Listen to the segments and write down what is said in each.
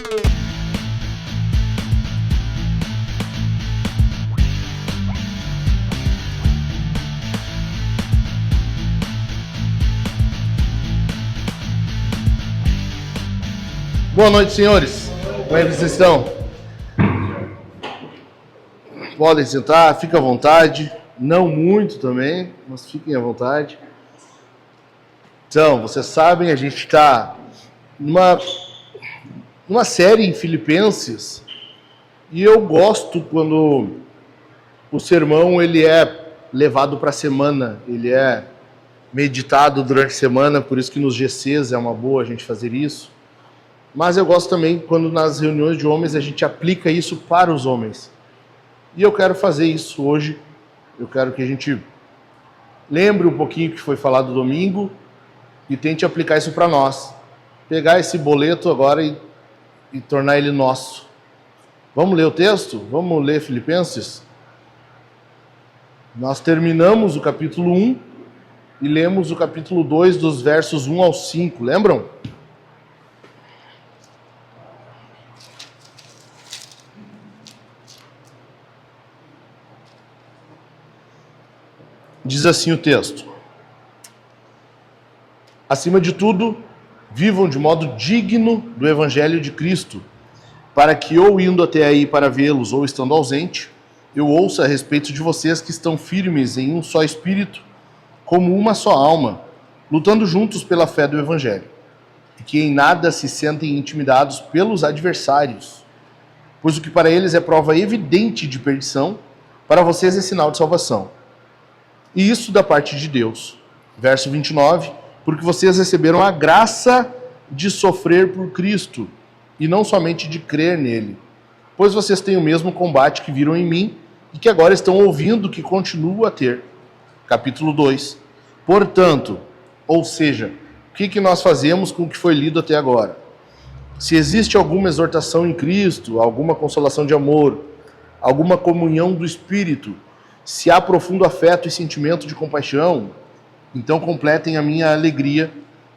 Boa noite, senhores. Como é que vocês estão? Podem sentar, fiquem à vontade. Não muito também, mas fiquem à vontade. Então, vocês sabem, a gente está numa série em Filipenses, e eu gosto quando o sermão ele é levado para a semana, ele é meditado durante a semana, por isso que nos GCs é uma boa a gente fazer isso. Mas eu gosto também quando nas reuniões de homens a gente aplica isso para os homens. E eu quero fazer isso hoje. Eu quero que a gente lembre um pouquinho o que foi falado domingo e tente aplicar isso para nós. Pegar esse boleto agora e tornar ele nosso. Vamos ler o texto? Vamos ler Filipenses? Nós terminamos o capítulo 1 e lemos o capítulo 2 dos versos 1 ao 5. Lembram? Diz assim o texto: acima de tudo, vivam de modo digno do Evangelho de Cristo, para que ou indo até aí para vê-los ou estando ausente, eu ouça a respeito de vocês que estão firmes em um só espírito, como uma só alma, lutando juntos pela fé do Evangelho, e que em nada se sentem intimidados pelos adversários, pois o que para eles é prova evidente de perdição, para vocês é sinal de salvação. E isso da parte de Deus. Verso 29, porque vocês receberam a graça de sofrer por Cristo, e não somente de crer nele. Pois vocês têm o mesmo combate que viram em mim, e que agora estão ouvindo que continuo a ter. Capítulo 2. Portanto, ou seja, o que nós fazemos com o que foi lido até agora? Se existe alguma exortação em Cristo, alguma consolação de amor, alguma comunhão do Espírito, se há profundo afeto e sentimento de compaixão, então completem a minha alegria,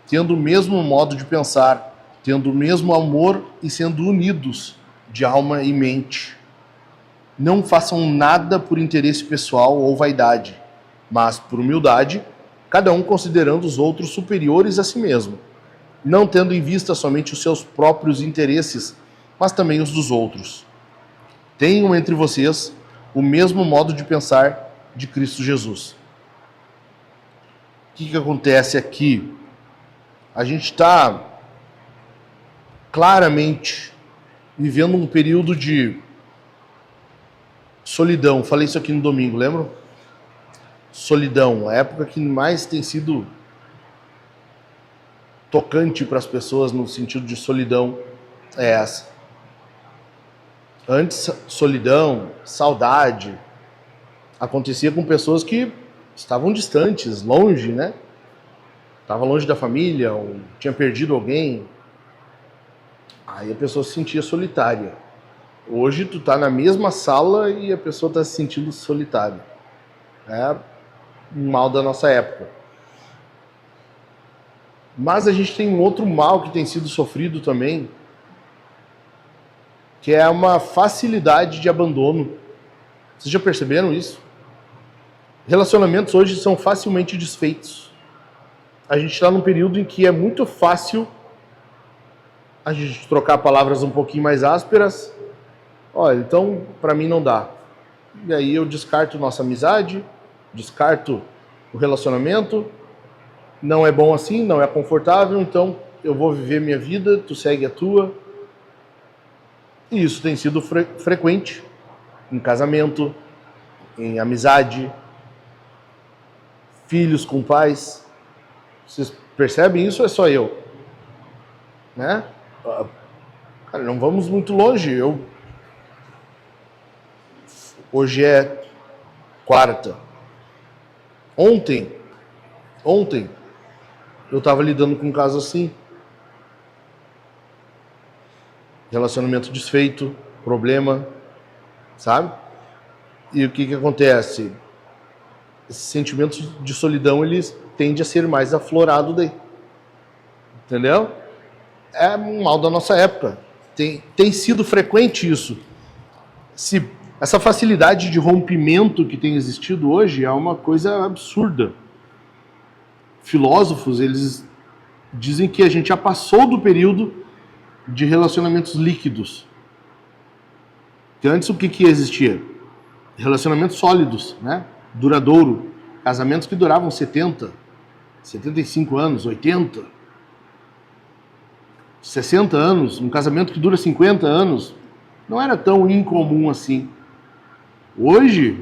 tendo o mesmo modo de pensar, tendo o mesmo amor e sendo unidos de alma e mente. Não façam nada por interesse pessoal ou vaidade, mas por humildade, cada um considerando os outros superiores a si mesmo, não tendo em vista somente os seus próprios interesses, mas também os dos outros. Tenham entre vocês o mesmo modo de pensar de Cristo Jesus. O que acontece aqui? A gente está claramente vivendo um período de solidão. Falei isso aqui no domingo, lembram? Solidão, a época que mais tem sido tocante para as pessoas no sentido de solidão é essa. Antes, solidão, saudade, acontecia com pessoas que estavam distantes, longe, né? Estava longe da família, ou tinha perdido alguém. Aí a pessoa se sentia solitária. Hoje tu tá na mesma sala e a pessoa está se sentindo solitária. É um mal da nossa época. Mas a gente tem um outro mal que tem sido sofrido também, que é uma facilidade de abandono. Vocês já perceberam isso? Relacionamentos hoje são facilmente desfeitos. A gente está num período em que é muito fácil a gente trocar palavras um pouquinho mais ásperas. Olha, então para mim não dá. E aí eu descarto nossa amizade, descarto o relacionamento. Não é bom assim, não é confortável, então eu vou viver minha vida, tu segue a tua. E isso tem sido frequente em casamento, em amizade, filhos com pais. Vocês percebem isso ou é só eu? Né? Cara, não vamos muito longe. Hoje é quarta. Ontem, eu estava lidando com um caso assim. Relacionamento desfeito, problema, sabe? E o que acontece? Esses sentimentos de solidão, eles tendem a ser mais aflorados daí. Entendeu? É um mal da nossa época. Tem sido frequente isso. Essa facilidade de rompimento que tem existido hoje é uma coisa absurda. Filósofos, eles dizem que a gente já passou do período de relacionamentos líquidos. Que antes o que existia? Relacionamentos sólidos, né? Duradouro. Casamentos que duravam 70, 75 anos, 80, 60 anos. Um casamento que dura 50 anos não era tão incomum assim. Hoje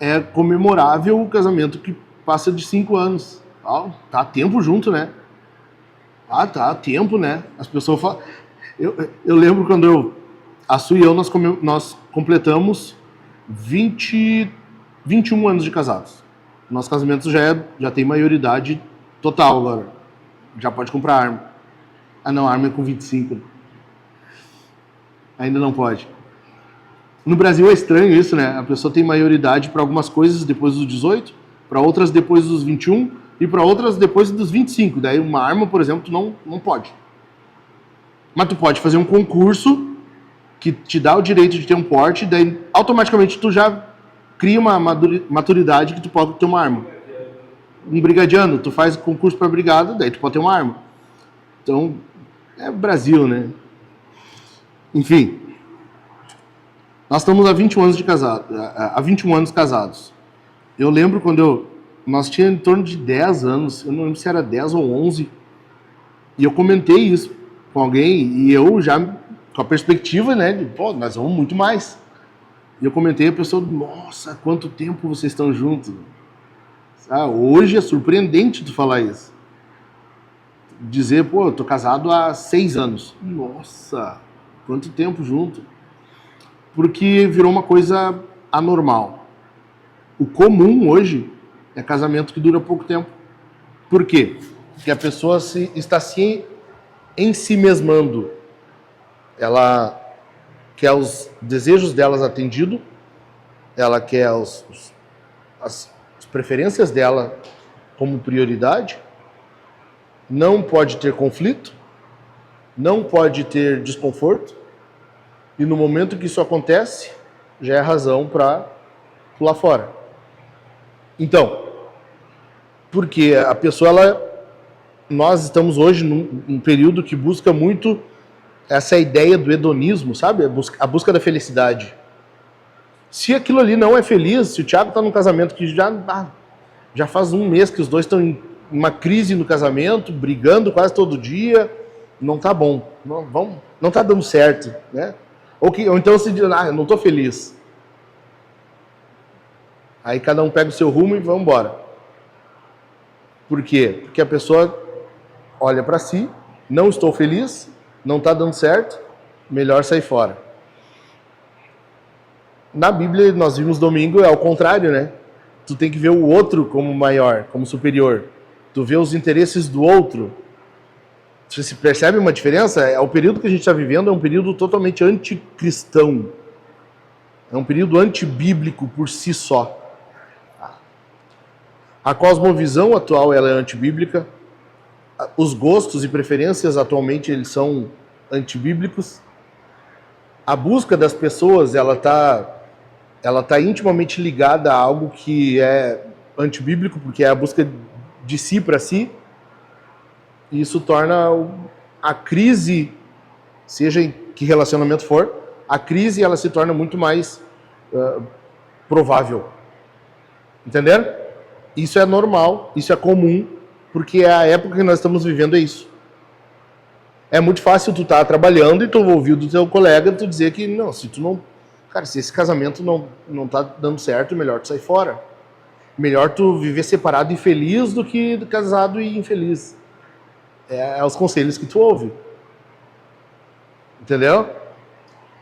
é comemorável o casamento que passa de 5 anos. Tá tempo junto, né? Tá tempo, né? As pessoas falam... Eu lembro quando a Su e eu, nós completamos 21 anos de casados. Nosso casamento já tem maioridade total agora. Já pode comprar arma. Ah não, arma é com 25. Ainda não pode. No Brasil é estranho isso, né? A pessoa tem maioridade para algumas coisas depois dos 18, para outras depois dos 21 e para outras depois dos 25. Daí uma arma, por exemplo, tu não pode. Mas tu pode fazer um concurso que te dá o direito de ter um porte, daí automaticamente tu já cria uma maturidade que tu pode ter uma arma. Um brigadiano, tu faz concurso para brigada, daí tu pode ter uma arma. Então, é Brasil, né? Enfim, nós estamos há 21 anos há 21 anos casados. Eu lembro quando nós tínhamos em torno de 10 anos, eu não lembro se era 10 ou 11, e eu comentei isso com alguém, e eu já, com a perspectiva, né, de, nós vamos muito mais. E eu comentei, a pessoa, nossa, quanto tempo vocês estão juntos. Hoje é surpreendente tu falar isso. Dizer, eu tô casado há 6 anos. Nossa, quanto tempo junto. Porque virou uma coisa anormal. O comum hoje é casamento que dura pouco tempo. Por quê? Porque a pessoa está se ensimesmando. Ela quer os desejos delas atendidos, ela quer as preferências dela como prioridade, não pode ter conflito, não pode ter desconforto, e no momento que isso acontece, já é razão para pular fora. Então, porque a pessoa, nós estamos hoje num período que busca muito essa ideia do hedonismo, sabe? A busca da felicidade. Se aquilo ali não é feliz, se o Thiago está num casamento que já faz um mês que os dois estão em uma crise no casamento, brigando quase todo dia, não tá bom, não tá dando certo, né? Ou então se diz, eu não tô feliz. Aí cada um pega o seu rumo e vamos embora. Por quê? Porque a pessoa olha para si, não estou feliz, não tá dando certo, melhor sair fora. Na Bíblia, nós vimos domingo, é ao contrário, né? Tu tem que ver o outro como maior, como superior. Tu vê os interesses do outro. Você se percebe uma diferença? O período que a gente está vivendo é um período totalmente anticristão. É um período antibíblico por si só. A cosmovisão atual ela é antibíblica. Os gostos e preferências atualmente eles são antibíblicos. A busca das pessoas ela tá intimamente ligada a algo que é antibíblico, porque é a busca de si para si. E isso torna a crise, seja em que relacionamento for, a crise ela se torna muito mais provável. Entenderam? Isso é normal, isso é comum, porque a época que nós estamos vivendo é isso. É muito fácil tu estar trabalhando e tu ouvir do teu colega tu dizer que não, se esse casamento não tá dando certo, melhor tu sair fora. Melhor tu viver separado e feliz do que casado e infeliz. É os conselhos que tu ouve. Entendeu?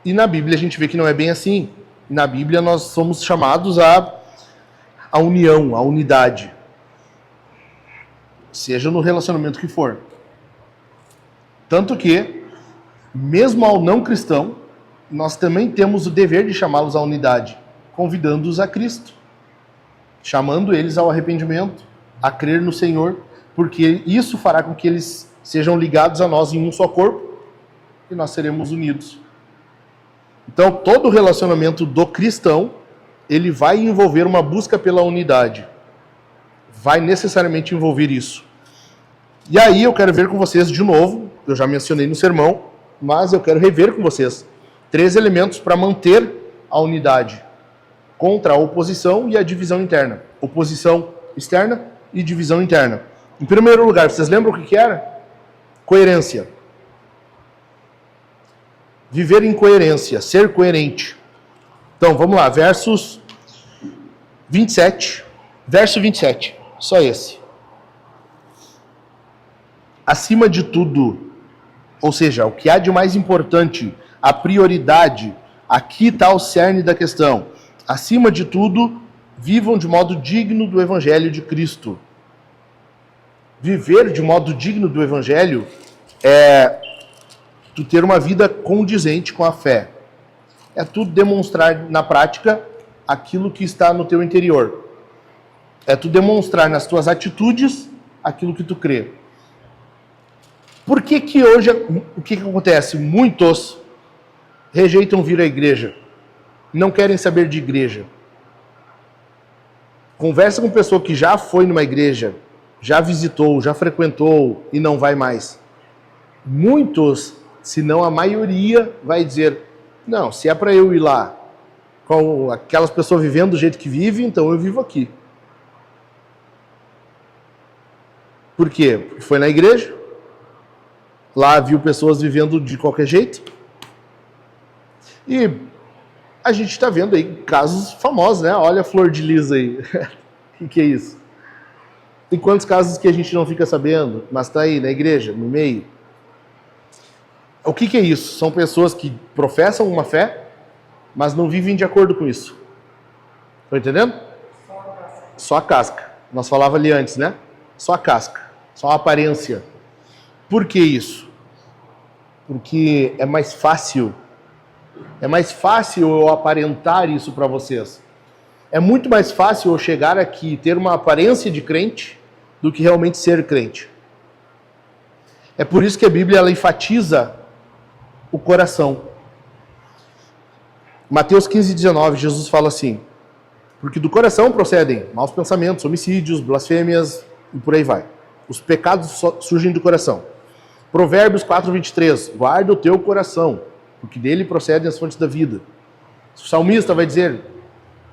E na Bíblia a gente vê que não é bem assim. Na Bíblia nós somos chamados à união, à unidade. Seja no relacionamento que for. Tanto que, mesmo ao não cristão, nós também temos o dever de chamá-los à unidade, convidando-os a Cristo, chamando eles ao arrependimento, a crer no Senhor, porque isso fará com que eles sejam ligados a nós em um só corpo, e nós seremos unidos. Então, todo relacionamento do cristão, ele vai envolver uma busca pela unidade. Vai necessariamente envolver isso. E aí eu quero ver com vocês de novo, eu já mencionei no sermão, mas eu quero rever com vocês 3 elementos para manter a unidade contra a oposição e a divisão interna. Oposição externa e divisão interna. Em primeiro lugar, vocês lembram o que era? Coerência. Viver em coerência, ser coerente. Então, vamos lá, versos 27. Verso 27, só esse. Acima de tudo, ou seja, o que há de mais importante, a prioridade, aqui está o cerne da questão. Acima de tudo, vivam de modo digno do Evangelho de Cristo. Viver de modo digno do Evangelho é tu ter uma vida condizente com a fé. É tu demonstrar na prática aquilo que está no teu interior. É tu demonstrar nas tuas atitudes aquilo que tu crê. Por que hoje, o que acontece? Muitos rejeitam vir à igreja. Não querem saber de igreja. Conversa com pessoa que já foi numa igreja, já visitou, já frequentou e não vai mais. Muitos, se não a maioria, vai dizer, não, se é para eu ir lá com aquelas pessoas vivendo do jeito que vivem, então eu vivo aqui. Por quê? Porque foi na igreja, lá viu pessoas vivendo de qualquer jeito, e a gente está vendo aí casos famosos, né? Olha a Flor de Lis aí. O que é isso? Tem quantos casos que a gente não fica sabendo, mas está aí na igreja, no meio. O que é isso? São pessoas que professam uma fé, mas não vivem de acordo com isso. Estão entendendo? Só a casca. Nós falávamos ali antes, né? Só a casca. Só a aparência. Por que isso? Porque é mais fácil eu aparentar isso para vocês. É muito mais fácil eu chegar aqui e ter uma aparência de crente do que realmente ser crente. É por isso que a Bíblia ela enfatiza o coração. Mateus 15:19, Jesus fala assim, porque do coração procedem maus pensamentos, homicídios, blasfêmias e por aí vai. Os pecados surgem do coração. Provérbios 4:23, guarda o teu coração, porque dele procedem as fontes da vida. O salmista vai dizer,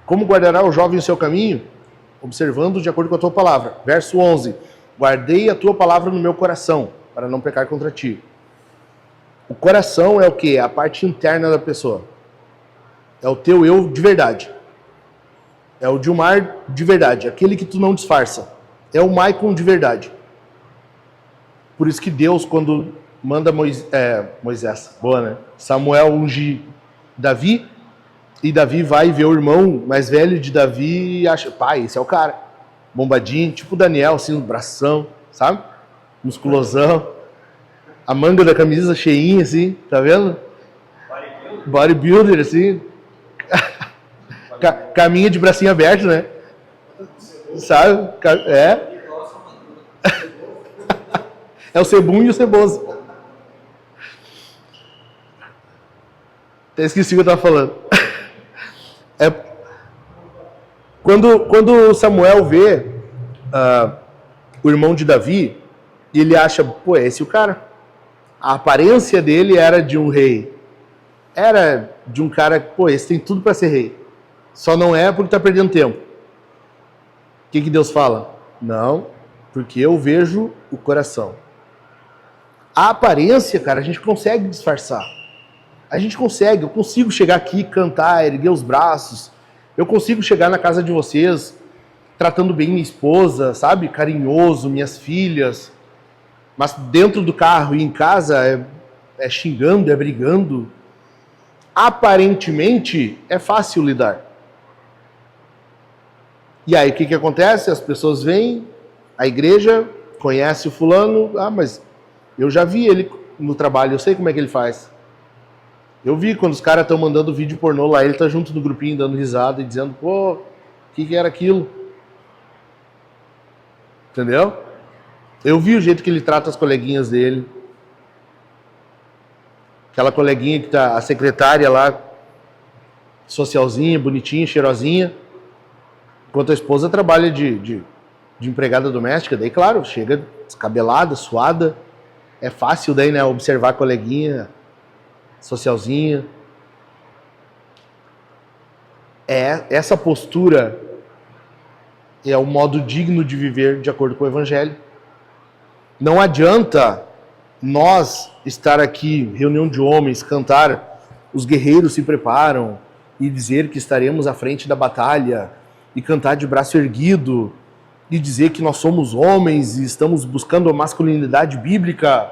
como guardará o jovem o seu caminho? Observando de acordo com a tua palavra. Verso 11, guardei a tua palavra no meu coração, para não pecar contra ti. O coração é o quê? É a parte interna da pessoa. É o teu eu de verdade. É o Dilmar de verdade, aquele que tu não disfarça. É o Maicon de verdade. Por isso que Deus, quando manda Moisés, boa, né? Samuel ungir Davi, e Davi vai ver o irmão mais velho de Davi e acha, pai, esse é o cara. Bombadinho, tipo Daniel, assim, no bração, sabe? Musculosão. A manga da camisa cheinha, assim, tá vendo? Bodybuilder, assim. Caminha de bracinho aberto, né? Sabe? É. É o Cebum e o Ceboso. Até esqueci o que eu estava falando. Quando Samuel vê o irmão de Davi, ele acha, pô, é esse o cara. A aparência dele era de um rei. Era de um cara, pô, esse tem tudo para ser rei. Só não é porque está perdendo tempo. O que Deus fala? Não, porque eu vejo o coração. A aparência, cara, a gente consegue disfarçar. A gente consegue, eu consigo chegar aqui, cantar, erguer os braços. Eu consigo chegar na casa de vocês, tratando bem minha esposa, sabe? Carinhoso, minhas filhas. Mas dentro do carro e em casa é xingando, é brigando. Aparentemente, é fácil lidar. E aí, o que acontece? As pessoas vêm, a igreja conhece o fulano. Ah, mas eu já vi ele no trabalho, eu sei como é que ele faz. Eu vi quando os caras estão mandando vídeo pornô lá, ele tá junto do grupinho dando risada e dizendo, pô, o que era aquilo? Entendeu? Eu vi o jeito que ele trata as coleguinhas dele. Aquela coleguinha que tá, a secretária lá, socialzinha, bonitinha, cheirosinha, enquanto a esposa trabalha de empregada doméstica. Daí, claro, chega descabelada, suada. É fácil daí, né, observar a coleguinha, socialzinha. Essa postura é o modo digno de viver de acordo com o Evangelho. Não adianta nós estar aqui, reunião de homens, cantar "Os guerreiros se preparam" e dizer que estaremos à frente da batalha e cantar de braço erguido e dizer que nós somos homens e estamos buscando a masculinidade bíblica.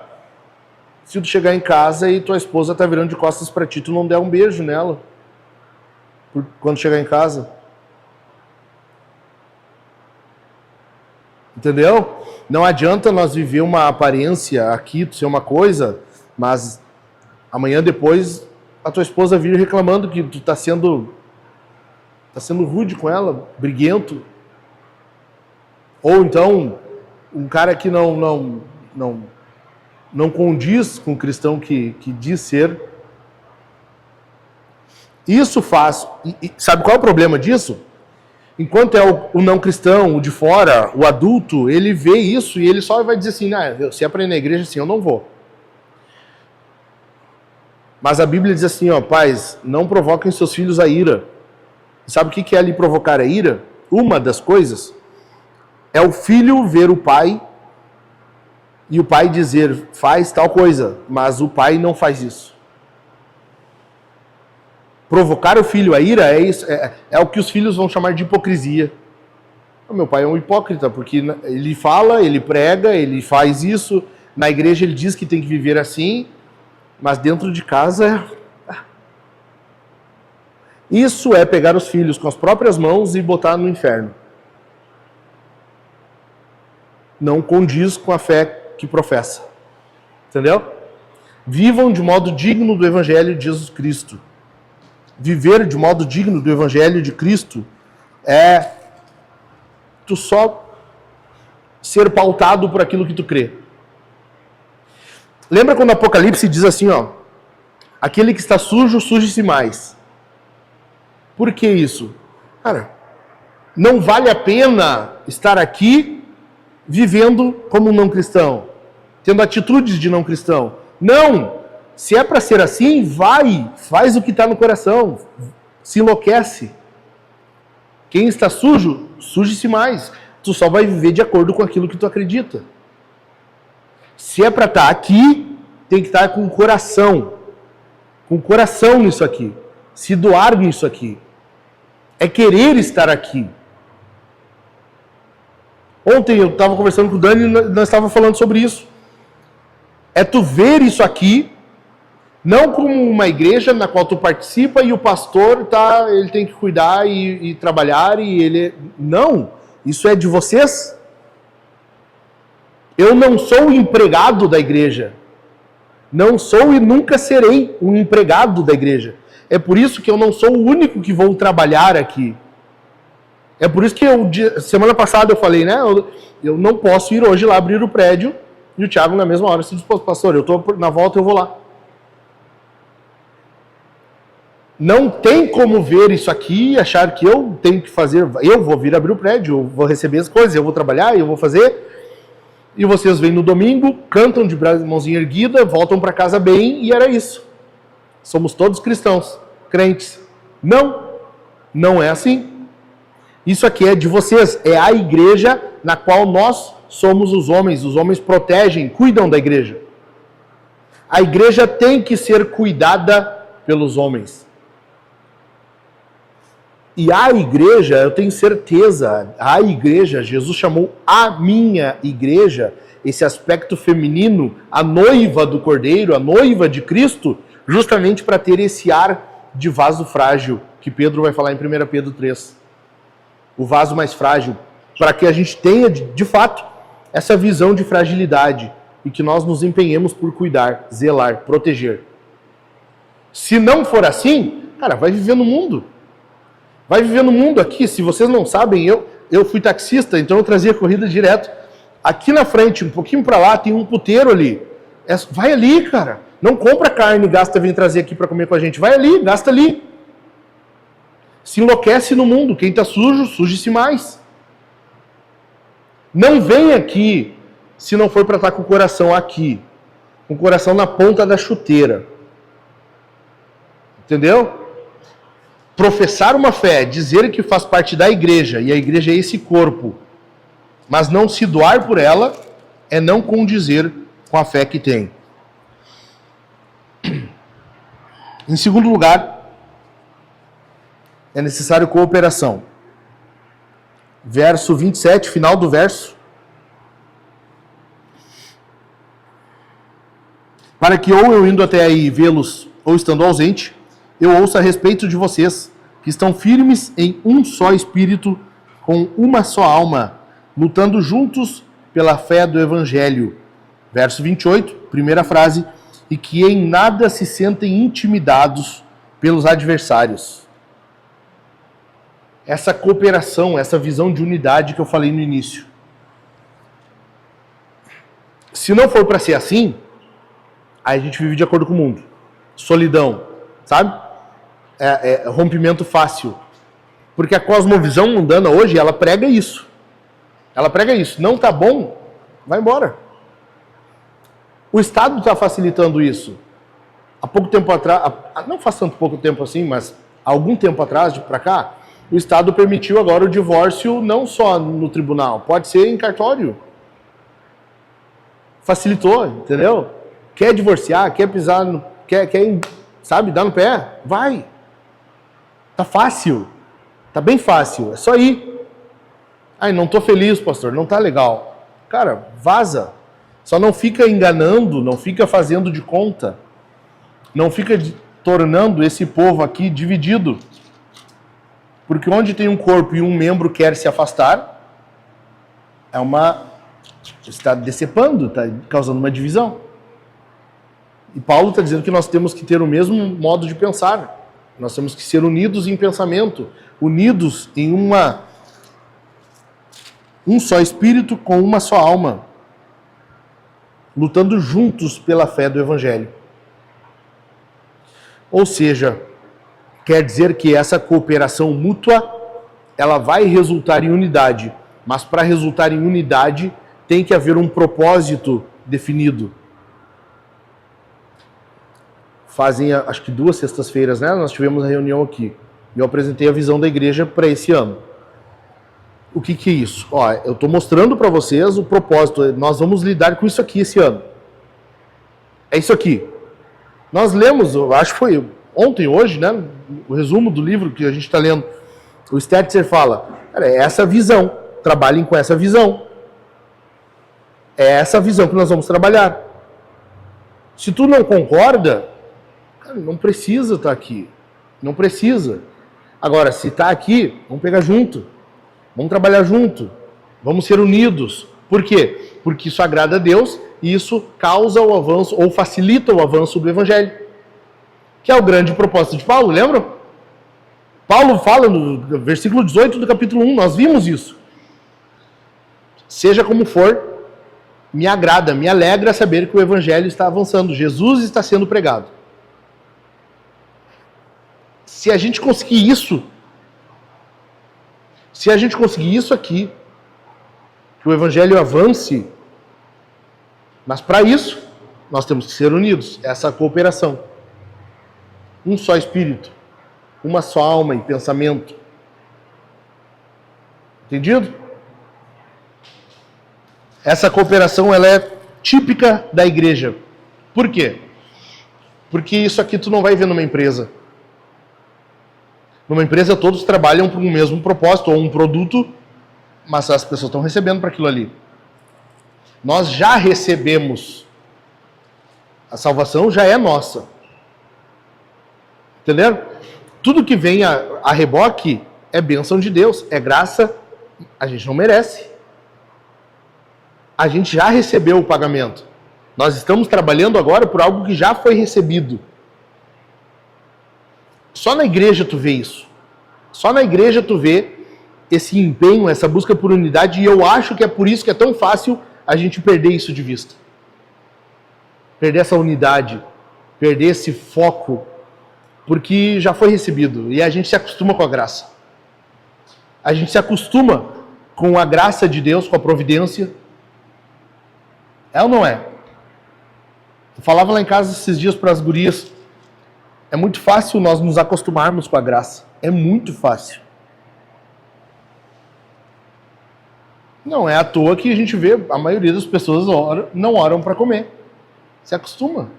Se tu chegar em casa e tua esposa tá virando de costas para ti, tu não der um beijo nela quando chegar em casa. Entendeu? Não adianta nós viver uma aparência aqui, tu ser uma coisa, mas amanhã depois a tua esposa vir reclamando que tu tá sendo rude com ela, briguento. Ou então, um cara que não condiz com o cristão que diz ser. Isso faz... sabe qual é o problema disso? Enquanto é o não cristão, o de fora, o adulto, ele vê isso e ele só vai dizer assim, se é para ir na igreja, assim, eu não vou. Mas a Bíblia diz assim, pais, não provoquem seus filhos a ira. Sabe o que é ali provocar a ira? Uma das coisas é o filho ver o pai e o pai dizer, faz tal coisa, mas o pai não faz isso. Provocar o filho a ira é o que os filhos vão chamar de hipocrisia. Meu pai é um hipócrita, porque ele fala, ele prega, ele faz isso, na igreja ele diz que tem que viver assim, mas dentro de casa isso é pegar os filhos com as próprias mãos e botar no inferno. Não condiz com a fé que professa. Entendeu? Vivam de modo digno do Evangelho de Jesus Cristo. Viver de modo digno do Evangelho de Cristo é tu só ser pautado por aquilo que tu crê. Lembra quando o Apocalipse diz assim, aquele que está sujo, suje-se mais. Por que isso? Cara, não vale a pena estar aqui vivendo como um não cristão, tendo atitudes de não cristão. Não! Se é para ser assim, faz o que está no coração, se enlouquece. Quem está sujo, suje-se mais. Tu só vai viver de acordo com aquilo que tu acredita. Se é para estar aqui, tem que estar com o coração nisso aqui, se doar nisso aqui. É querer estar aqui. Ontem eu estava conversando com o Dani e nós estávamos falando sobre isso. É tu ver isso aqui, não como uma igreja na qual tu participa e o pastor ele tem que cuidar e trabalhar e ele... Não, isso é de vocês. Eu não sou empregado da igreja. Não sou e nunca serei um empregado da igreja. É por isso que eu não sou o único que vou trabalhar aqui. É por isso que semana passada eu falei, né? Eu não posso ir hoje lá abrir o prédio e o Thiago na mesma hora se dispôs, pastor, eu estou na volta, eu vou lá. Não tem como ver isso aqui e achar que eu tenho que fazer, eu vou vir abrir o prédio, eu vou receber as coisas, eu vou trabalhar, eu vou fazer. E vocês vêm no domingo, cantam de mãozinha erguida, voltam para casa bem e era isso. Somos todos cristãos, crentes. Não é assim. Isso aqui é de vocês, é a igreja na qual nós somos os homens protegem, cuidam da igreja. A igreja tem que ser cuidada pelos homens. E a igreja, eu tenho certeza, a igreja, Jesus chamou a minha igreja, esse aspecto feminino, a noiva do Cordeiro, a noiva de Cristo, justamente para ter esse ar de vaso frágil, que Pedro vai falar em 1 Pedro 3. O vaso mais frágil, para que a gente tenha, de fato, essa visão de fragilidade e que nós nos empenhemos por cuidar, zelar, proteger. Se não for assim, cara, vai viver no mundo. Vai viver no mundo aqui. Se vocês não sabem, eu fui taxista, então eu trazia corrida direto. Aqui na frente, um pouquinho para lá, tem um puteiro ali. Vai ali, cara. Não compra carne e gasta vir trazer aqui para comer com a gente. Vai ali, gasta ali. Se enlouquece no mundo. Quem está sujo, suje-se mais. Não vem aqui se não for para estar com o coração aqui. Com o coração na ponta da chuteira. Entendeu? Professar uma fé, dizer que faz parte da igreja, e a igreja é esse corpo, mas não se doar por ela, é não condizer com a fé que tem. Em segundo lugar, é necessário cooperação. Verso 27, final do verso. Para que ou eu indo até aí vê-los, ou estando ausente, eu ouço a respeito de vocês, que estão firmes em um só espírito, com uma só alma, lutando juntos pela fé do Evangelho. Verso 28, primeira frase, e que em nada se sentem intimidados pelos adversários. Essa cooperação, essa visão de unidade que eu falei no início. Se não for para ser assim, aí a gente vive de acordo com o mundo. Solidão, sabe? Rompimento fácil. Porque a cosmovisão mundana hoje, ela prega isso. Ela prega isso. Não tá bom, vai embora. O Estado está facilitando isso. Há pouco tempo atrás, não faz tanto pouco tempo assim, mas há algum tempo atrás, para cá, o Estado permitiu agora o divórcio não só no tribunal, pode ser em cartório. Facilitou, entendeu? Quer divorciar, quer pisar, quer sabe, dar no pé? Vai. Tá fácil. Tá bem fácil. É só ir. Ai, não tô feliz, pastor. Não tá legal. Cara, vaza. Só não fica enganando, não fica fazendo de conta. Não fica tornando esse povo aqui dividido. Porque onde tem um corpo e um membro quer se afastar, está decepando, está causando uma divisão. E Paulo está dizendo que nós temos que ter o mesmo modo de pensar. Nós temos que ser unidos em pensamento, unidos em um só espírito com uma só alma, lutando juntos pela fé do Evangelho. Ou seja, quer dizer que essa cooperação mútua, ela vai resultar em unidade, mas para resultar em unidade tem que haver um propósito definido. Fazem, acho que 2 sextas-feiras, né? Nós tivemos a reunião aqui. E eu apresentei a visão da igreja para esse ano. O que é isso? Ó, eu estou mostrando para vocês o propósito. Nós vamos lidar com isso aqui esse ano. É isso aqui. Nós lemos, eu acho que foi ontem, hoje, né? O resumo do livro que a gente está lendo. O Stetzer fala, cara, é essa visão. Trabalhem com essa visão. É essa visão que nós vamos trabalhar. Se tu não concorda, cara, não precisa estar aqui. Não precisa. Agora, se está aqui, vamos pegar junto. Vamos trabalhar junto. Vamos ser unidos. Por quê? Porque isso agrada a Deus e isso causa o avanço, ou facilita o avanço do Evangelho. Que é o grande propósito de Paulo, lembram? Paulo fala no versículo 18 do capítulo 1, nós vimos isso. Seja como for, me agrada, me alegra saber que o Evangelho está avançando. Jesus está sendo pregado. Se a gente conseguir isso, aqui, que o Evangelho avance, mas para isso, nós temos que ser unidos, essa cooperação. Um só espírito, uma só alma e pensamento. Entendido? Essa cooperação, ela é típica da igreja. Por quê? Porque isso aqui tu não vai ver numa empresa. Numa empresa todos trabalham para um mesmo propósito, ou um produto, mas as pessoas estão recebendo para aquilo ali. Nós já recebemos. A salvação já é nossa. Entenderam? Tudo que vem a reboque é bênção de Deus, é graça, a gente não merece. A gente já recebeu o pagamento. Nós estamos trabalhando agora por algo que já foi recebido. Só na igreja tu vê isso. Só na igreja tu vê esse empenho, essa busca por unidade, e eu acho que é por isso que é tão fácil a gente perder isso de vista. Perder essa unidade. perder esse foco, porque já foi recebido e a gente se acostuma com a graça. A gente se acostuma com a graça de Deus, com a providência. É ou não é? Eu falava lá em casa esses dias para as gurias, é muito fácil nós nos acostumarmos com a graça. É muito fácil. Não é à toa que a gente vê a maioria das pessoas não oram para comer. Se acostuma.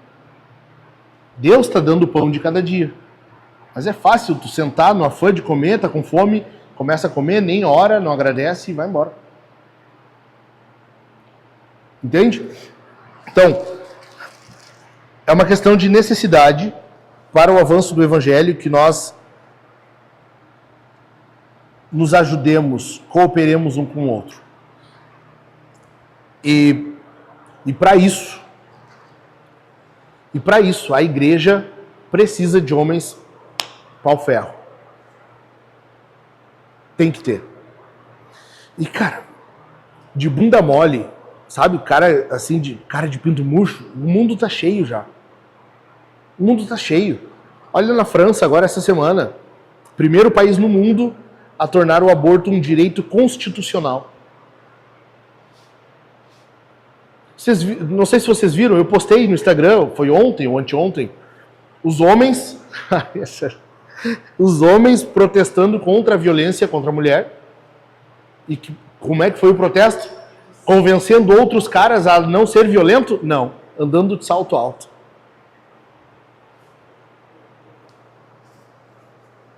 Deus está dando o pão de cada dia. Mas é fácil tu sentar no afã de comer, tá com fome, começa a comer, nem ora, não agradece e vai embora. Entende? Então, é uma questão de necessidade para o avanço do Evangelho que nós nos ajudemos, cooperemos um com o outro. E para isso, a igreja precisa de homens pau-ferro. Tem que ter. E, cara, de bunda mole, sabe? Cara, assim, cara de pinto murcho, o mundo tá cheio já. O mundo tá cheio. Olha na França agora, essa semana. Primeiro país no mundo a tornar o aborto um direito constitucional. Não sei se vocês viram, eu postei no Instagram, foi ontem ou anteontem, os homens protestando contra a violência contra a mulher. E como é que foi o protesto? Convencendo outros caras a não ser violento? Não, andando de salto alto.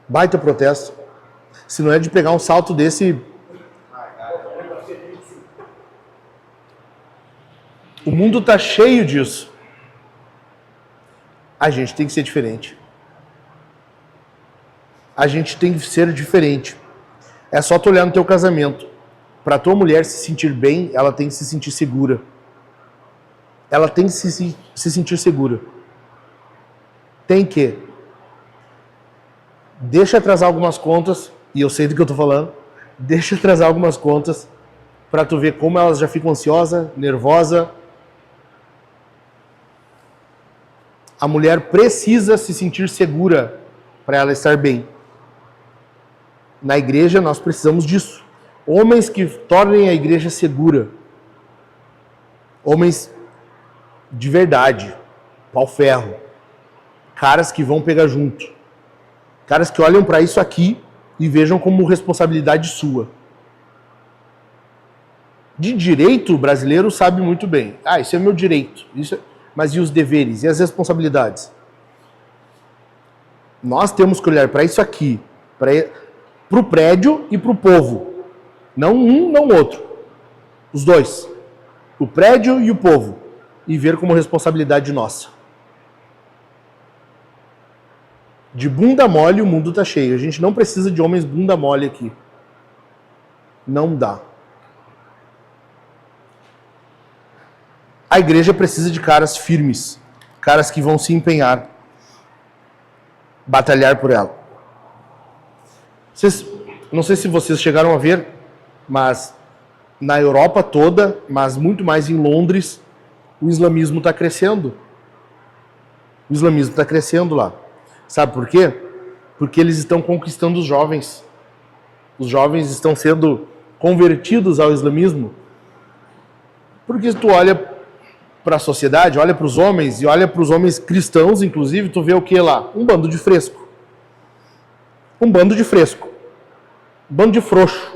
Baita protesto. Se não é de pegar um salto desse... O mundo tá cheio disso. A gente tem que ser diferente. A gente tem que ser diferente. É só tu olhar no teu casamento. Para tua mulher se sentir bem, ela tem que se sentir segura. Ela tem que se sentir segura. Tem que. Deixa atrasar algumas contas, e eu sei do que eu tô falando. Deixa atrasar algumas contas para tu ver como elas já ficam ansiosa, nervosa. A mulher precisa se sentir segura para ela estar bem. Na igreja nós precisamos disso. Homens que tornem a igreja segura. Homens de verdade. Pau-ferro. Caras que vão pegar junto. Caras que olham para isso aqui e vejam como responsabilidade sua. De direito, o brasileiro sabe muito bem. Ah, isso é meu direito. Mas e os deveres? E as responsabilidades? Nós temos que olhar para isso aqui. Para o prédio e para o povo. Não um, não outro. Os dois. O prédio e o povo. E ver como responsabilidade nossa. De bunda mole o mundo está cheio. A gente não precisa de homens bunda mole aqui. Não dá. A igreja precisa de caras firmes. Caras que vão se empenhar. Batalhar por ela. Não sei se vocês chegaram a ver, mas na Europa toda, mas muito mais em Londres, o islamismo está crescendo. O islamismo está crescendo lá. Sabe por quê? Porque eles estão conquistando os jovens. Os jovens estão sendo convertidos ao islamismo. Porque se tu olha para a sociedade, olha para os homens, e olha para os homens cristãos, inclusive, tu vê o que lá? Um bando de fresco. Um bando de fresco. Um bando de frouxo.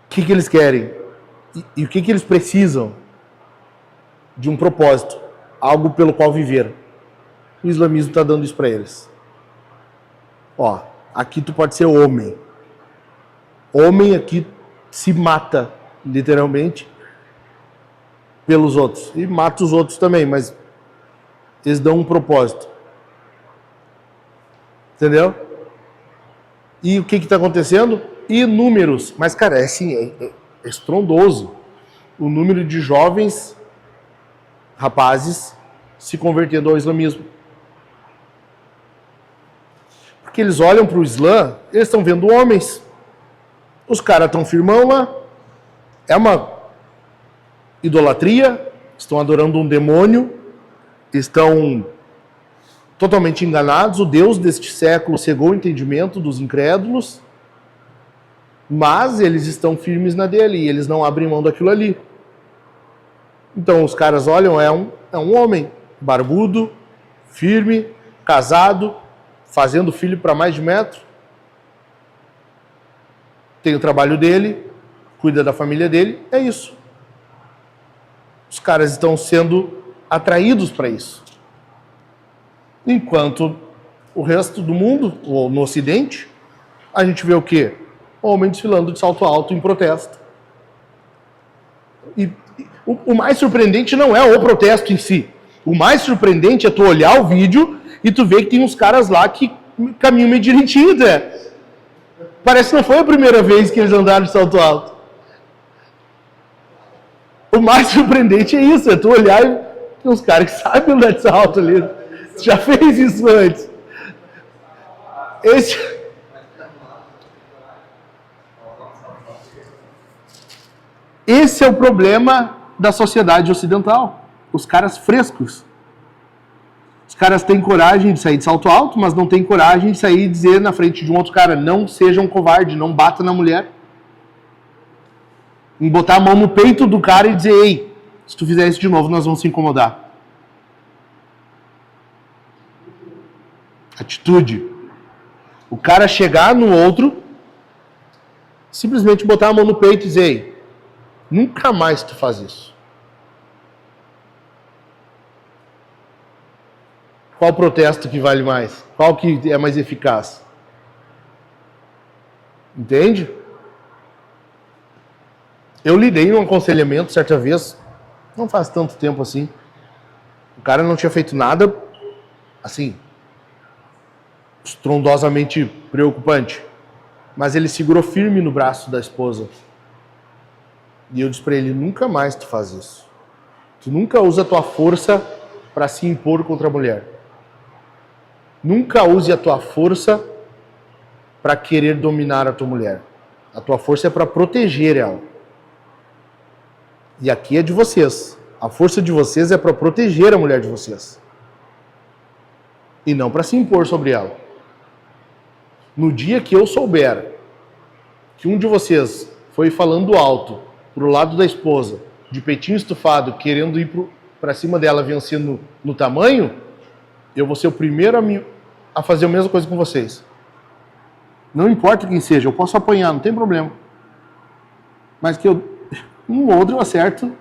O que eles querem? E o que eles precisam? De um propósito. Algo pelo qual viver. O islamismo está dando isso para eles. Ó, aqui tu pode ser homem. Homem aqui se mata, literalmente, pelos outros. E mata os outros também, mas eles dão um propósito. Entendeu? E o que está acontecendo? Inúmeros. Mas, cara, é assim, é estrondoso. O número de jovens rapazes se convertendo ao islamismo. Porque eles olham para o Islã, eles estão vendo homens. Os caras estão firmão lá. É uma idolatria, estão adorando um demônio, estão totalmente enganados. O Deus deste século cegou o entendimento dos incrédulos, mas eles estão firmes na dele e eles não abrem mão daquilo ali. Então os caras olham, é um homem barbudo, firme, casado, fazendo filho para mais de metro, tem o trabalho dele, cuida da família dele, é isso. Os caras estão sendo atraídos para isso. Enquanto o resto do mundo, ou no Ocidente, a gente vê o quê? Homem desfilando de salto alto em protesto. E o mais surpreendente não é o protesto em si. O mais surpreendente é tu olhar o vídeo e tu ver que tem uns caras lá que caminham meio direitinho, né? Parece que não foi a primeira vez que eles andaram de salto alto. O mais surpreendente é isso, é tu olhar e tem uns caras que sabem andar de salto ali. Tu já fez isso antes. Esse é o problema da sociedade ocidental. Os caras frescos. Os caras têm coragem de sair de salto alto, mas não têm coragem de sair e dizer na frente de um outro cara: não seja um covarde, não bata na mulher. Em botar a mão no peito do cara e dizer: ei, se tu fizer isso de novo, nós vamos se incomodar. Atitude. O cara chegar no outro, simplesmente botar a mão no peito e dizer: ei, nunca mais tu faz isso. Qual protesto que vale mais? Qual que é mais eficaz? Entende? Eu lidei num aconselhamento certa vez, não faz tanto tempo assim. O cara não tinha feito nada, assim, estrondosamente preocupante. Mas ele segurou firme no braço da esposa. E eu disse para ele: nunca mais tu faz isso. Tu nunca usa a tua força para se impor contra a mulher. Nunca use a tua força para querer dominar a tua mulher. A tua força é para proteger ela. E aqui é de vocês. A força de vocês é para proteger a mulher de vocês. E não para se impor sobre ela. No dia que eu souber que um de vocês foi falando alto pro lado da esposa, de peitinho estufado, querendo ir para cima dela, vencendo no tamanho, eu vou ser o primeiro a fazer a mesma coisa com vocês. Não importa quem seja, eu posso apanhar, não tem problema. Mas que um ou outro eu acerto.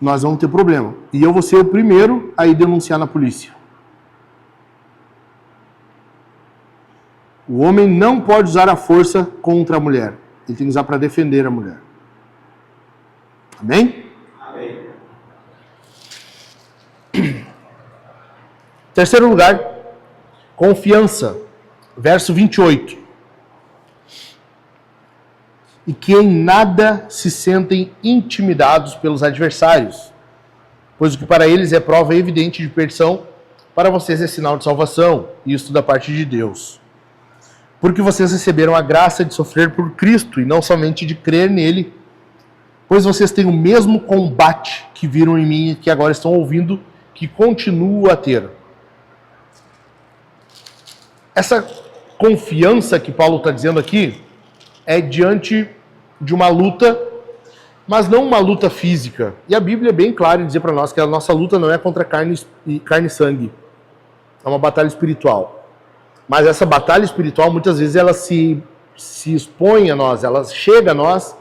Nós vamos ter problema. E eu vou ser o primeiro a ir denunciar na polícia. O homem não pode usar a força contra a mulher. Ele tem que usar para defender a mulher. Amém? Amém. Terceiro lugar, confiança. Verso 28. E que em nada se sentem intimidados pelos adversários, pois o que para eles é prova evidente de perdição, para vocês é sinal de salvação, isto da parte de Deus. Porque vocês receberam a graça de sofrer por Cristo, e não somente de crer nele, pois vocês têm o mesmo combate que viram em mim e que agora estão ouvindo, que continuo a ter. Essa confiança que Paulo está dizendo aqui é diante de uma luta, mas não uma luta física. E a Bíblia é bem clara em dizer para nós que a nossa luta não é contra carne e sangue. É uma batalha espiritual. Mas essa batalha espiritual, muitas vezes, ela se expõe a nós, ela chega a nós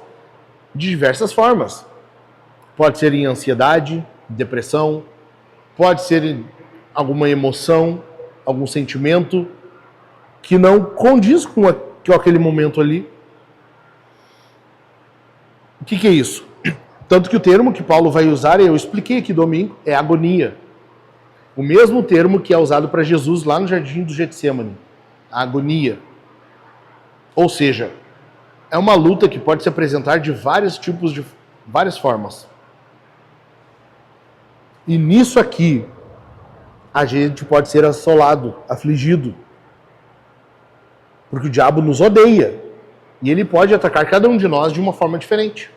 de diversas formas. Pode ser em ansiedade, depressão, pode ser em alguma emoção, algum sentimento que não condiz com aquele momento ali. O que é isso? Tanto que o termo que Paulo vai usar, eu expliquei aqui domingo, é agonia. O mesmo termo que é usado para Jesus lá no jardim do Getsemane. A agonia. Ou seja, é uma luta que pode se apresentar de vários tipos, de várias formas. E nisso aqui, a gente pode ser assolado, afligido. Porque o diabo nos odeia. E ele pode atacar cada um de nós de uma forma diferente.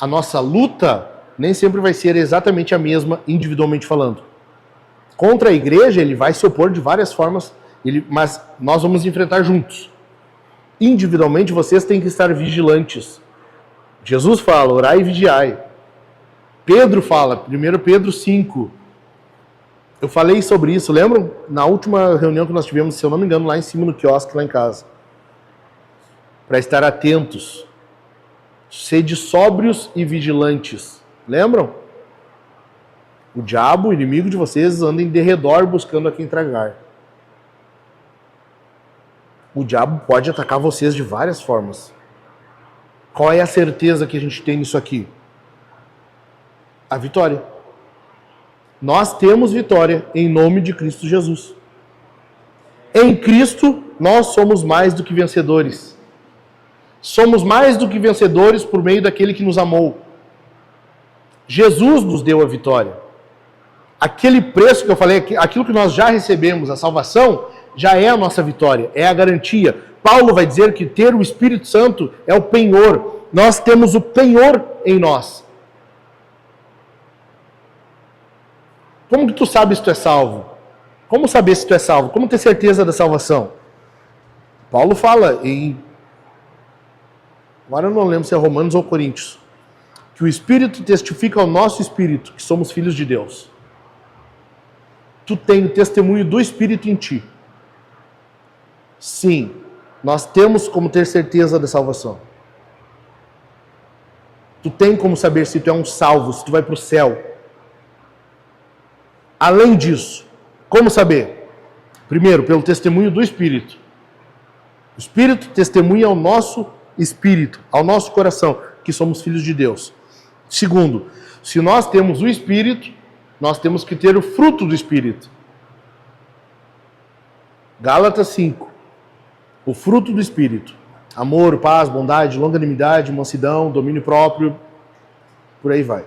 A nossa luta nem sempre vai ser exatamente a mesma, individualmente falando. Contra a igreja, ele vai se opor de várias formas, mas nós vamos enfrentar juntos. Individualmente, vocês têm que estar vigilantes. Jesus fala, orai e vigiai. Pedro fala, 1 Pedro 5. Eu falei sobre isso, lembram? Na última reunião que nós tivemos, se eu não me engano, lá em cima no quiosque, lá em casa. Para estar atentos. Sede sóbrios e vigilantes. Lembram? O diabo, o inimigo de vocês, anda em derredor buscando a quem tragar. O diabo pode atacar vocês de várias formas. Qual é a certeza que a gente tem nisso aqui? A vitória. Nós temos vitória em nome de Cristo Jesus. Em Cristo, nós somos mais do que vencedores. Somos mais do que vencedores por meio daquele que nos amou. Jesus nos deu a vitória. Aquele preço que eu falei, aquilo que nós já recebemos, a salvação, já é a nossa vitória, é a garantia. Paulo vai dizer que ter o Espírito Santo é o penhor. Nós temos o penhor em nós. Como que tu sabes se tu é salvo? Como saber se tu é salvo? Como ter certeza da salvação? Paulo fala em... Agora eu não lembro se é Romanos ou Coríntios. Que o Espírito testifica ao nosso Espírito que somos filhos de Deus. Tu tem o testemunho do Espírito em ti. Sim, nós temos como ter certeza da salvação. Tu tem como saber se tu é um salvo, se tu vai para o céu. Além disso, como saber? Primeiro, pelo testemunho do Espírito. O Espírito testemunha ao nosso Espírito, ao nosso coração, que somos filhos de Deus. Segundo, se nós temos o Espírito, nós temos que ter o fruto do Espírito. Gálatas 5. O fruto do Espírito. Amor, paz, bondade, longanimidade, mansidão, domínio próprio. Por aí vai.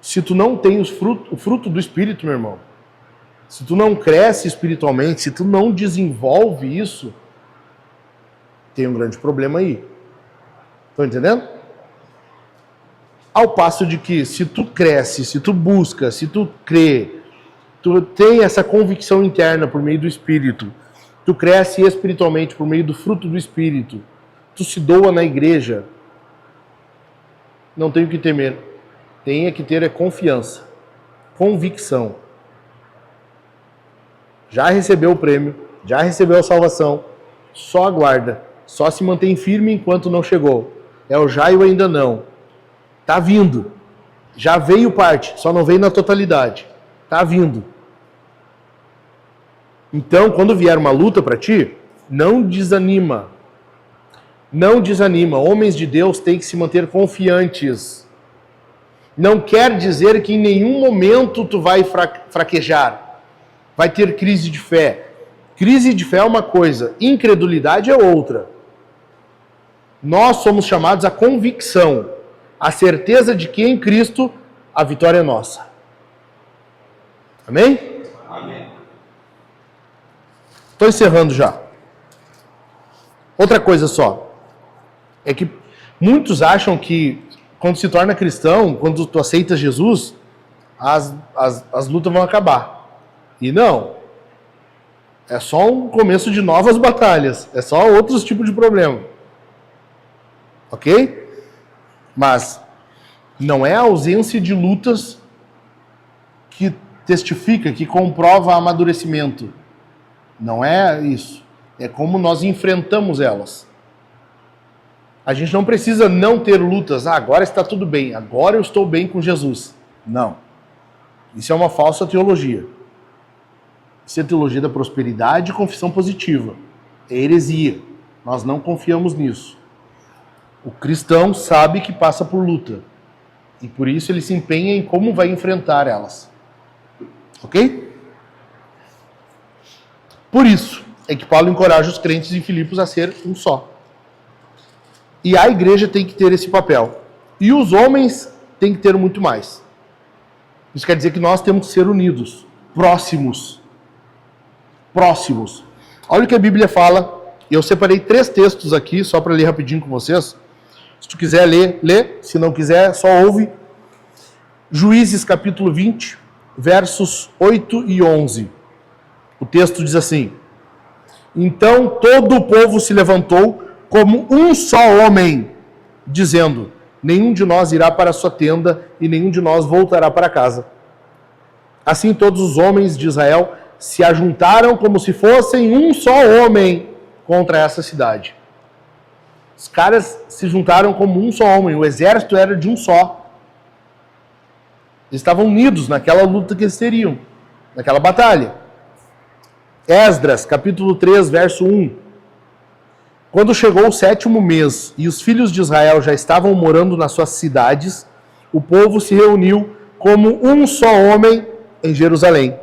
Se tu não tem o fruto do Espírito, meu irmão, se tu não cresce espiritualmente, se tu não desenvolve isso, tem um grande problema aí. Estão entendendo? Ao passo de que se tu cresce, se tu busca, se tu crê, tu tem essa convicção interna por meio do Espírito, tu cresce espiritualmente por meio do fruto do Espírito, tu se doa na igreja, não tem o que temer. Tem que ter confiança, convicção. Já recebeu o prêmio, já recebeu a salvação, só aguarda, só se mantém firme enquanto não chegou. É o já e o ainda não. Tá vindo. Já veio parte, só não veio na totalidade. Tá vindo. Então, quando vier uma luta para ti, não desanima. Não desanima. Homens de Deus têm que se manter confiantes. Não quer dizer que em nenhum momento tu vai fraquejar. Vai ter crise de fé. Crise de fé é uma coisa, incredulidade é outra. Nós somos chamados à convicção, a certeza de que em Cristo a vitória é nossa. Amém? Amém. Estou encerrando já. Outra coisa só, é que muitos acham que quando se torna cristão, quando tu aceitas Jesus, as lutas vão acabar. E não. É só um começo de novas batalhas. É só outros tipos de problema. Ok? Mas não é a ausência de lutas que testifica, que comprova amadurecimento. Não é isso. É como nós enfrentamos elas. A gente não precisa não ter lutas. Agora está tudo bem. Agora eu estou bem com Jesus. Não. Isso é uma falsa teologia. Isso é teologia da prosperidade e confissão positiva. É heresia. Nós não confiamos nisso. O cristão sabe que passa por luta. E por isso ele se empenha em como vai enfrentar elas. Ok? Por isso é que Paulo encoraja os crentes em Filipos a ser um só. E a igreja tem que ter esse papel. E os homens têm que ter muito mais. Isso quer dizer que nós temos que ser unidos, próximos. Próximos. Olha o que a Bíblia fala. Eu separei 3 textos aqui, só para ler rapidinho com vocês. Se tu quiser ler, lê. Se não quiser, só ouve. Juízes capítulo 20, versos 8 e 11. O texto diz assim: Então todo o povo se levantou como um só homem, dizendo: Nenhum de nós irá para a sua tenda e nenhum de nós voltará para casa. Assim todos os homens de Israel se ajuntaram como se fossem um só homem contra essa cidade. Os caras se juntaram como um só homem, o exército era de um só. Eles estavam unidos naquela luta que eles teriam, naquela batalha. Esdras, capítulo 3, verso 1. Quando chegou o 7º mês e os filhos de Israel já estavam morando nas suas cidades, o povo se reuniu como um só homem em Jerusalém.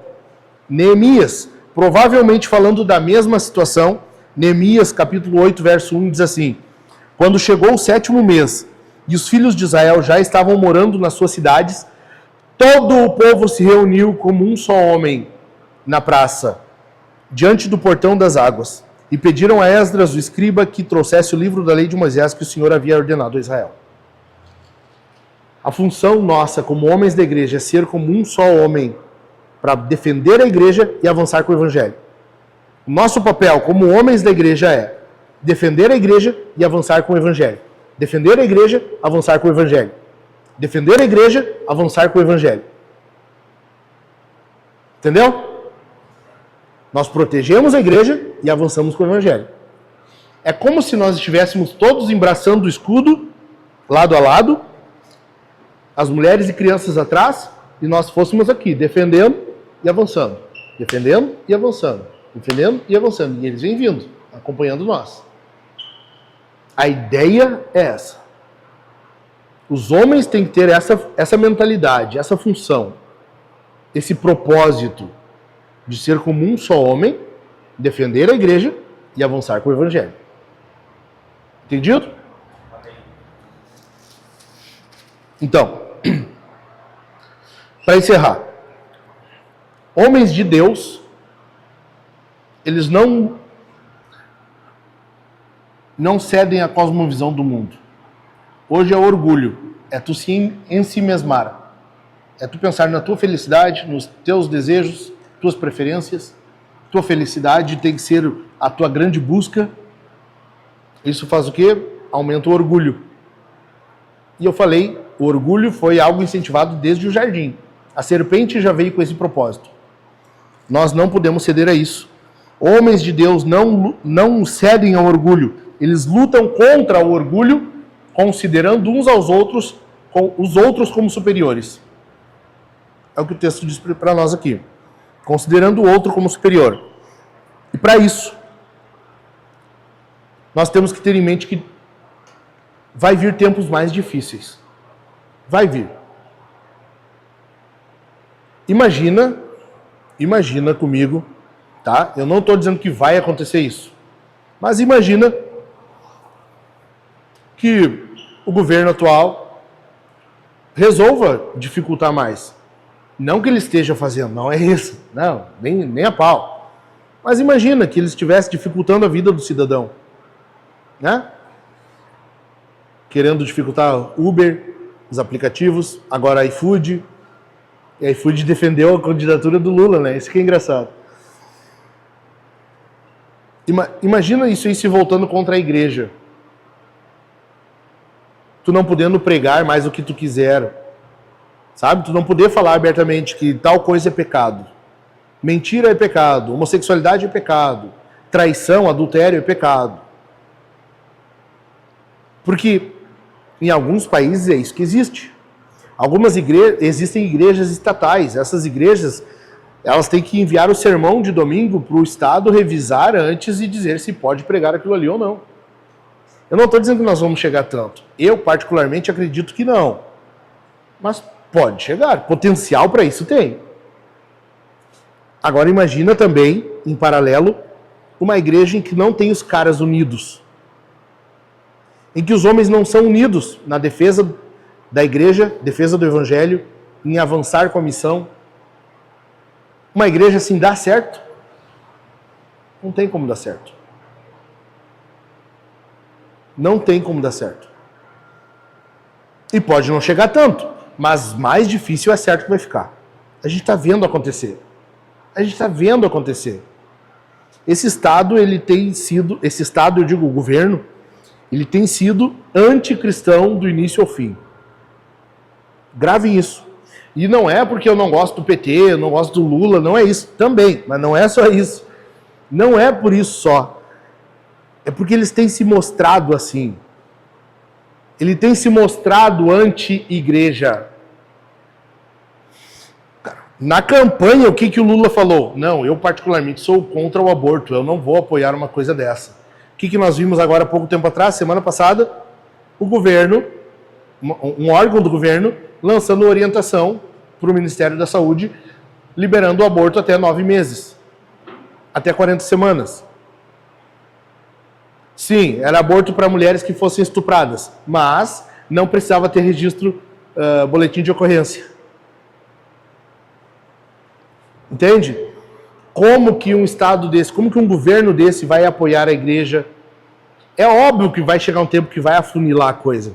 Neemias, provavelmente falando da mesma situação, Neemias, capítulo 8, verso 1, diz assim: Quando chegou o 7º mês e os filhos de Israel já estavam morando nas suas cidades, todo o povo se reuniu como um só homem na praça, diante do portão das águas, e pediram a Esdras, o escriba, que trouxesse o livro da lei de Moisés que o Senhor havia ordenado a Israel. A função nossa como homens da igreja é ser como um só homem para defender a igreja e avançar com o evangelho. O nosso papel como homens da igreja é defender a igreja e avançar com o evangelho. Defender a igreja, avançar com o evangelho. Defender a igreja, avançar com o evangelho. Entendeu? Nós protegemos a igreja e avançamos com o evangelho. É como se nós estivéssemos todos embraçando o escudo, lado a lado, as mulheres e crianças atrás, e nós fôssemos aqui, defendendo e avançando. Defendendo e avançando. Defendendo e avançando. E eles vêm vindo, acompanhando nós. A ideia é essa. Os homens têm que ter essa mentalidade, essa função, esse propósito de ser como um só homem, defender a igreja e avançar com o evangelho. Entendido? Então, para encerrar, homens de Deus, eles não cedem à cosmovisão do mundo. Hoje é orgulho, é tu se ensimesmar, é tu pensar na tua felicidade, nos teus desejos, tuas preferências, tua felicidade tem que ser a tua grande busca. Isso faz o quê? Aumenta o orgulho. E eu falei, o orgulho foi algo incentivado desde o jardim. A serpente já veio com esse propósito. Nós não podemos ceder a isso. Homens de Deus não cedem ao orgulho. Eles lutam contra o orgulho, considerando uns aos outros, os outros como superiores. É o que o texto diz para nós aqui. Considerando o outro como superior. E para isso, nós temos que ter em mente que vai vir tempos mais difíceis. Vai vir. Imagina comigo, tá? Eu não estou dizendo que vai acontecer isso. Mas imagina que o governo atual resolva dificultar mais. Não que ele esteja fazendo, não é isso. Não, nem a pau. Mas imagina que ele estivesse dificultando a vida do cidadão. Né? Querendo dificultar Uber, os aplicativos, agora iFood. E a iFood defendeu a candidatura do Lula, né? Isso que é engraçado. Imagina isso aí se voltando contra a igreja. Tu não podendo pregar mais o que tu quiser. Sabe? Tu não poder falar abertamente que tal coisa é pecado. Mentira é pecado. Homossexualidade é pecado. Traição, adultério é pecado. Porque em alguns países é isso que existe. Existem igrejas estatais. Essas igrejas, elas têm que enviar o sermão de domingo para o Estado revisar antes e dizer se pode pregar aquilo ali ou não. Eu não estou dizendo que nós vamos chegar tanto. Eu, particularmente, acredito que não. Mas pode chegar. Potencial para isso tem. Agora imagina também, em paralelo, uma igreja em que não tem os caras unidos. Em que os homens não são unidos na defesa da igreja, defesa do evangelho, em avançar com a missão. Uma igreja assim dá certo? Não tem como dar certo. Não tem como dar certo. E pode não chegar tanto, mas mais difícil é certo que vai ficar. A gente está vendo acontecer. A gente está vendo acontecer. Esse Estado, eu digo o governo, ele tem sido anticristão do início ao fim. Gravem isso. E não é porque eu não gosto do PT, eu não gosto do Lula, não é isso. Também, mas não é só isso. Não é por isso só. É porque eles têm se mostrado assim. Ele tem se mostrado anti-igreja. Na campanha, o que o Lula falou? Não, eu particularmente sou contra o aborto, eu não vou apoiar uma coisa dessa. O que nós vimos agora há pouco tempo atrás, semana passada? O governo, um órgão do governo, lançando orientação para o Ministério da Saúde, liberando o aborto até 9 meses. Até 40 semanas. Sim, era aborto para mulheres que fossem estupradas, mas não precisava ter registro, boletim de ocorrência. Entende? Como que um Estado desse, como que um governo desse vai apoiar a igreja? É óbvio que vai chegar um tempo que vai afunilar a coisa.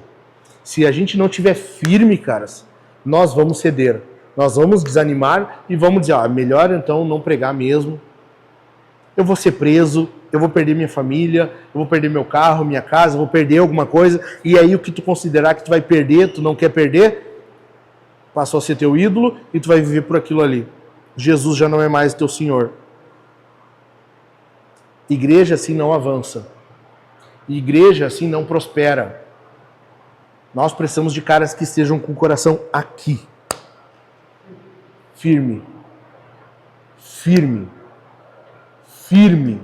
Se a gente não tiver firme, caras, nós vamos ceder. Nós vamos desanimar e vamos dizer, melhor então não pregar mesmo. Eu vou ser preso, eu vou perder minha família, eu vou perder meu carro, minha casa, eu vou perder alguma coisa. E aí o que tu considerar que tu vai perder, tu não quer perder, passou a ser teu ídolo e tu vai viver por aquilo ali. Jesus já não é mais teu Senhor. Igreja assim não avança. Igreja assim não prospera. Nós precisamos de caras que estejam com o coração aqui. Firme. Firme. Firme.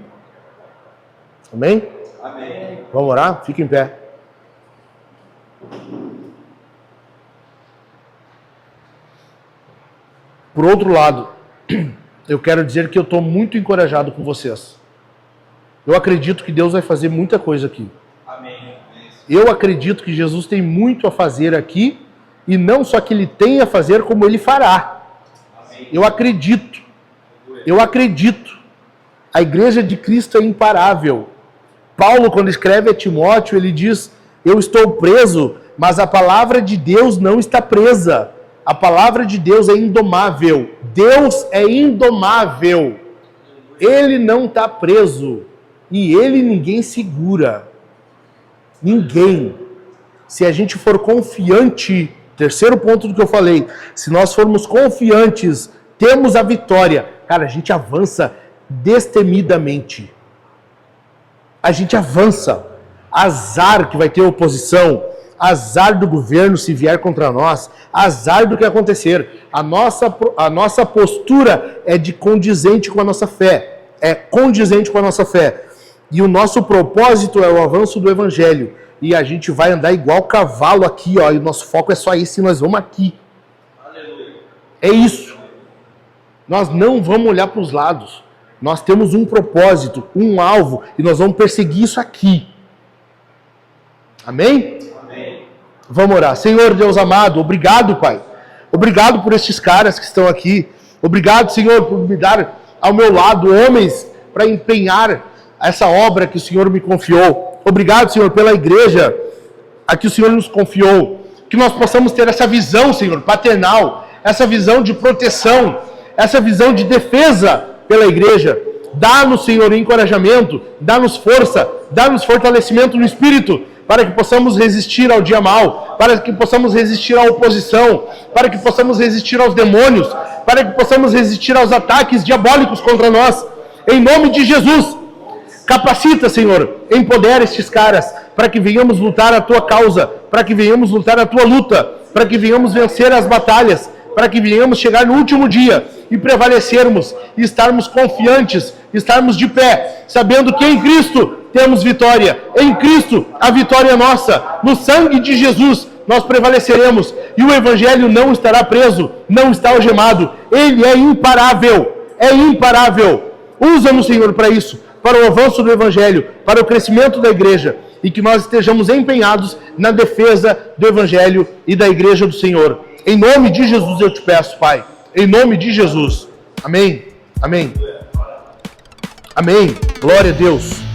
Amém? Amém. Vamos orar? Fica em pé. Por outro lado, eu quero dizer que eu estou muito encorajado com vocês. Eu acredito que Deus vai fazer muita coisa aqui. Amém. Eu acredito que Jesus tem muito a fazer aqui, e não só que Ele tem a fazer, como Ele fará. Amém. Eu acredito. Eu acredito. A igreja de Cristo é imparável. Paulo, quando escreve a Timóteo, ele diz, eu estou preso, mas a palavra de Deus não está presa. A palavra de Deus é indomável. Deus é indomável. Ele não está preso. E ele ninguém segura. Ninguém. Se a gente for confiante, terceiro ponto do que eu falei, se nós formos confiantes, temos a vitória. Cara, a gente avança destemidamente. A gente avança. Azar que vai ter oposição, azar do governo se vier contra nós, azar do que acontecer. A nossa postura é de condizente com a nossa fé. É condizente com a nossa fé. E o nosso propósito é o avanço do Evangelho. E a gente vai andar igual cavalo aqui, ó. E o nosso foco é só esse, nós vamos aqui. Aleluia. É isso. Nós não vamos olhar para os lados. Nós temos um propósito, um alvo, e nós vamos perseguir isso aqui. Amém? Amém. Vamos orar. Senhor Deus amado, obrigado, Pai. Obrigado por estes caras que estão aqui. Obrigado, Senhor, por me dar ao meu lado homens para empenhar essa obra que o Senhor me confiou. Obrigado, Senhor, pela igreja a que o Senhor nos confiou. Que nós possamos ter essa visão, Senhor, paternal, essa visão de proteção, essa visão de defesa pela igreja. Dá-nos, Senhor, encorajamento, dá-nos força, dá-nos fortalecimento no Espírito, para que possamos resistir ao dia mal, para que possamos resistir à oposição, para que possamos resistir aos demônios, para que possamos resistir aos ataques diabólicos contra nós. Em nome de Jesus, capacita, Senhor, empodera estes caras, para que venhamos lutar a Tua causa, para que venhamos lutar a Tua luta, para que venhamos vencer as batalhas, para que venhamos chegar no último dia e prevalecermos, e estarmos confiantes, estarmos de pé, sabendo que em Cristo temos vitória. Em Cristo a vitória é nossa. No sangue de Jesus nós prevaleceremos e o Evangelho não estará preso, não está algemado. Ele é imparável. É imparável. Usa-nos, Senhor, para isso, para o avanço do Evangelho, para o crescimento da igreja, e que nós estejamos empenhados na defesa do Evangelho e da igreja do Senhor. Em nome de Jesus eu te peço, Pai. Em nome de Jesus. Amém. Amém. Amém. Glória a Deus.